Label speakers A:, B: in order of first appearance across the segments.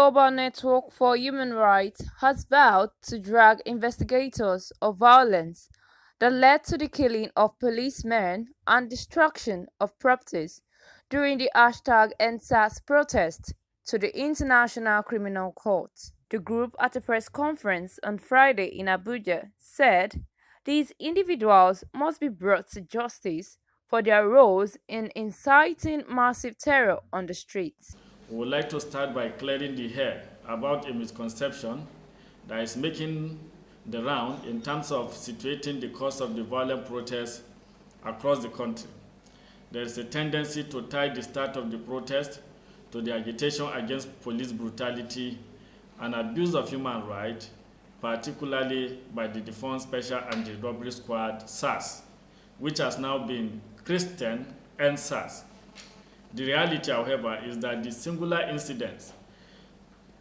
A: Global Network for Human Rights has vowed to drag investigators of violence that led to the killing of policemen and destruction of properties during the #EndSars protest to the International Criminal Court. The group, at a press conference on Friday in Abuja, said these individuals must be brought to justice for their roles in inciting massive terror on the streets.
B: We would like to start by clearing the air about a misconception that is making the round in terms of situating the cause of the violent protests across the country. There is a tendency to tie the start of the protest to the agitation against police brutality and abuse of human rights, particularly by the defunct Special Anti-Robbery Squad (SARS), which has now been christened EndSars. The reality, however, is that the singular incidents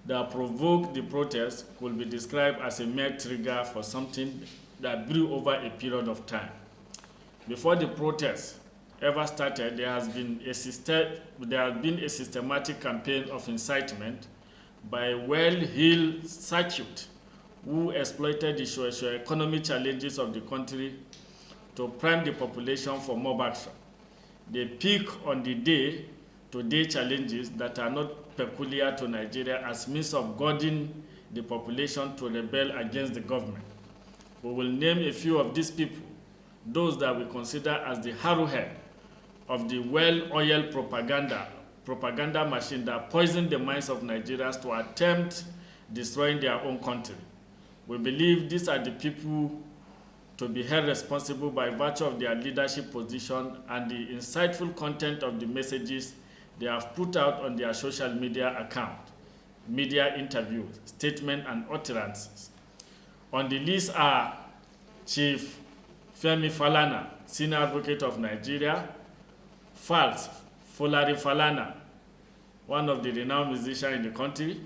B: that provoked the protest could be described as a mere trigger for something that grew over a period of time. Before the protest ever started, there has been a systematic campaign of incitement by a well-heeled circuit who exploited the socio-economic challenges of the country to prime the population for mob action. They pick on the day-to-day challenges that are not peculiar to Nigeria as means of goading the population to rebel against the government. We will name a few of these people, those that we consider as the arrowhead of the well-oiled propaganda machine that poisoned the minds of Nigerians to attempt destroying their own country. We believe these are the people to be held responsible by virtue of their leadership position and the insightful content of the messages they have put out on their social media account, media interviews, statements, and utterances. On the list are Chief Femi Falana, Senior Advocate of Nigeria; Falz, Falana, one of the renowned musicians in the country;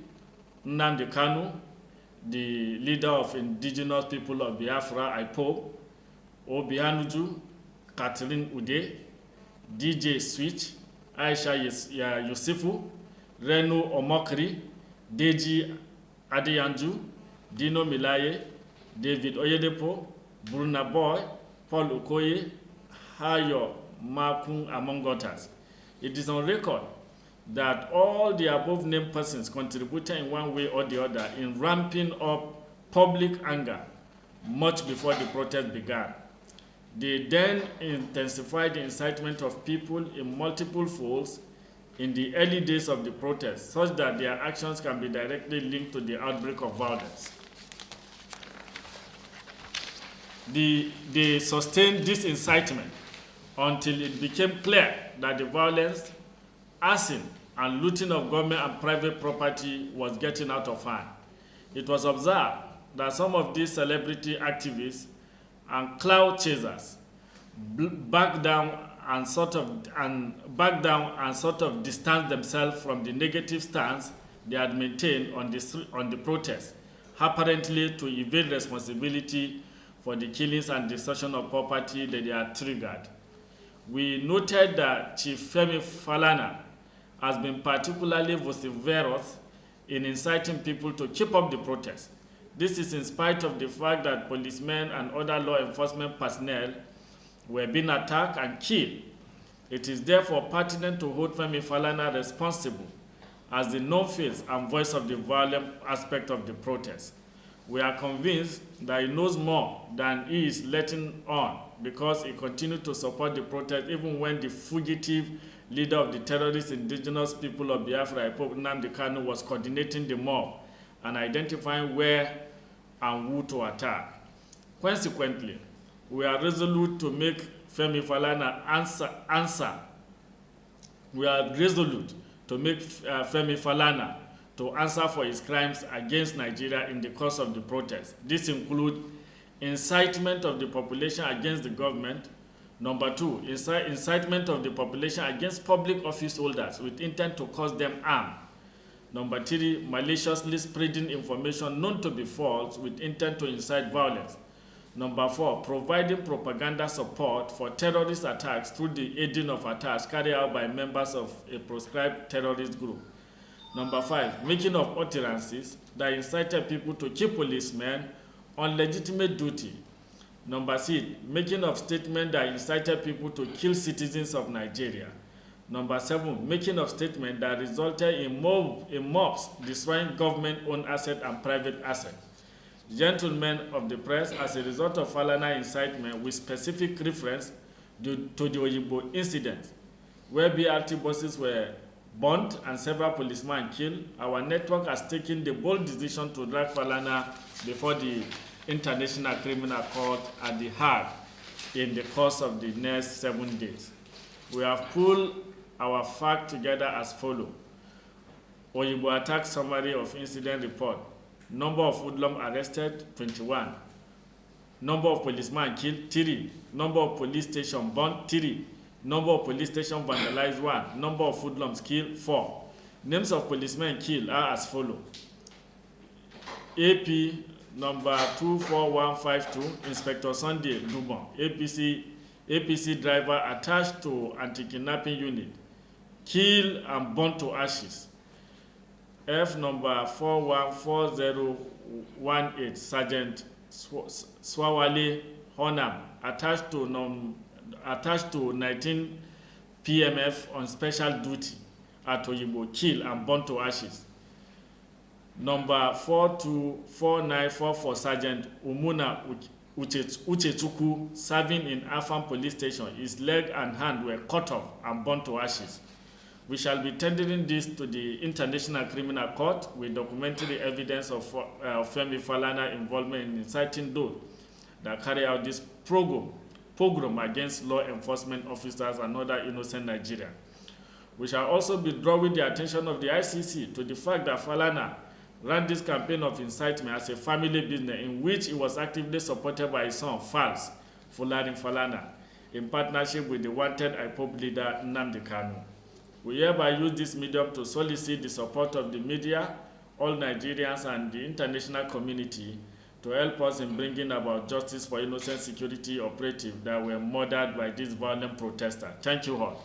B: Nnamdi Kanu, the leader of indigenous people of Biafra, IPOB; Obianuju, Catherine Udeh, DJ Switch, Aisha Yesufu, Reno Omokri, Deji, Adeyanju, Dino, Melaye, David Oyedepo, BurnaBoy, Paul Okoye, Hayo, Makun, among others. It is on record that all the above named persons contributed in one way or the other in ramping up public anger much before the protest began. They then intensified the incitement of people in multiple folds in the early days of the protest, such that their actions can be directly linked to the outbreak of violence. They sustained this incitement until it became clear that the violence, arson, and looting of government and private property was getting out of hand. It was observed that some of these celebrity activists and cloud chasers back down and sort of distance themselves from the negative stance they had maintained on the protest, apparently to evade responsibility for the killings and destruction of property that they had triggered. We noted that Chief Femi Falana has been particularly vociferous in inciting people to keep up the protest. This is in spite of the fact that policemen and other law enforcement personnel were being attacked and killed. It is therefore pertinent to hold Femi Falana responsible as the known face and voice of the violent aspect of the protest. We are convinced that he knows more than he is letting on, because he continued to support the protest even when the fugitive leader of the terrorist indigenous people of Biafra, Nnamdi Kanu, was coordinating the mob and identifying where and who to attack. Consequently, we are resolute to make Femi Falana answer. We are resolute to make Femi Falana to answer for his crimes against Nigeria in the course of the protest. This includes incitement of the population against the government. Number two, incitement of the population against public office holders with intent to cause them harm. Number three, maliciously spreading information known to be false with intent to incite violence. Number four, providing propaganda support for terrorist attacks through the aiding of attacks carried out by members of a proscribed terrorist group. Number 5, making of utterances that incited people to kill policemen on legitimate duty. Number 6, making of statements that incited people to kill citizens of Nigeria. Number 7, making of statements that resulted in mobs destroying government-owned assets and private assets. Gentlemen of the press, as a result of Falana incitement with specific reference to the Oyibo incident, where BRT buses were burnt and several policemen killed, our network has taken the bold decision to drag Falana before the International Criminal Court at The Hague in the course of the next 7 days. We have pulled our facts together as follows. Oyibo attack summary of incident report. Number of hoodlums arrested, 21. Number of policemen killed, 3. Number of police stations burnt, 3. Number of police stations vandalized, 1. Number of hoodlums killed, 4. Names of policemen killed are as follows. AP number 24152, Inspector Sunday Dubon, APC driver attached to anti-kidnapping unit, killed and burnt to ashes. F number 414018, Sergeant Swawale Honam, attached to 19 PMF on special duty at Oyibo, killed and burnt to ashes. Number 424944, Sergeant Umuna Uchechuku, serving in Afam police station, his leg and hand were cut off and burnt to ashes. We shall be tendering this to the International Criminal Court with documentary evidence of Femi Falana involvement in inciting those that carry out this pogrom against law enforcement officers and other innocent Nigerians. We shall also be drawing the attention of the ICC to the fact that Falana ran this campaign of incitement as a family business in which he was actively supported by his son, Falz, Folarin Falana, in partnership with the wanted IPOB leader, Nnamdi Kanu. We hereby use this medium to solicit the support of the media, all Nigerians, and the international community to help us in bringing about justice for innocent security operatives that were murdered by these violent protesters. Thank you all.